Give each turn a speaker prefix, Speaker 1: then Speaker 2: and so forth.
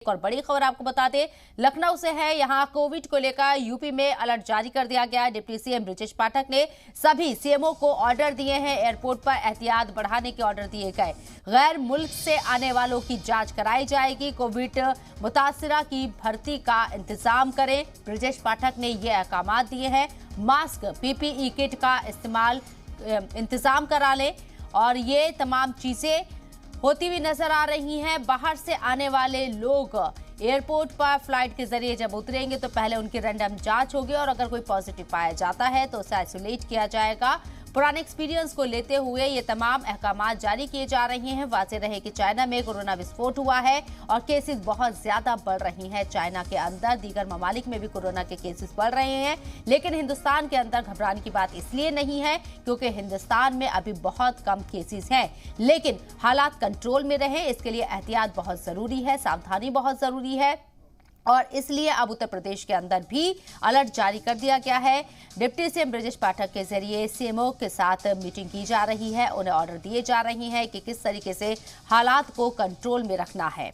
Speaker 1: एक और बड़ी खबर आपको बता दें, लखनऊ से है। यहां कोविड को लेकर यूपी में अलर्ट जारी कर दिया गया है। डिप्टी सीएम ब्रजेश पाठक ने सभी सीएमओ को ऑर्डर दिए हैं। एयरपोर्ट पर एहतियात बढ़ाने के ऑर्डर दिए गए। गैर मुल्क से आने वालों की जांच कराई जाएगी। कोविड मुतासिरा की भर्ती का इंतजाम करें। ब्रजेश पाठक ने ये अहकाम दिए हैं। मास्क, पीपीई किट का इंतजाम करा लें और ये तमाम चीजें होती हुई नजर आ रही हैं। बाहर से आने वाले लोग एयरपोर्ट पर फ्लाइट के जरिए जब उतरेंगे तो पहले उनकी रैंडम जांच होगी और अगर कोई पॉजिटिव पाया जाता है तो उसे आइसोलेट किया जाएगा। पुराने एक्सपीरियंस को लेते हुए ये तमाम अहकाम जारी किए जा रहे हैं। वाज़ेह रहे कि चाइना में कोरोना विस्फोट हुआ है और केसेस बहुत ज्यादा बढ़ रही हैं। चाइना के अंदर दीगर ममालिक में भी कोरोना के केसेस बढ़ रहे हैं, लेकिन हिंदुस्तान के अंदर घबराने की बात इसलिए नहीं है क्योंकि हिंदुस्तान में अभी बहुत कम केसेस हैं। लेकिन हालात कंट्रोल में रहे, इसके लिए एहतियात बहुत जरूरी है, सावधानी बहुत जरूरी है और इसलिए अब उत्तर प्रदेश के अंदर भी अलर्ट जारी कर दिया गया है। डिप्टी सीएम ब्रजेश पाठक के जरिए सीएमओ के साथ मीटिंग की जा रही है। उन्हें ऑर्डर दिए जा रहे हैं कि किस तरीके से हालात को कंट्रोल में रखना है।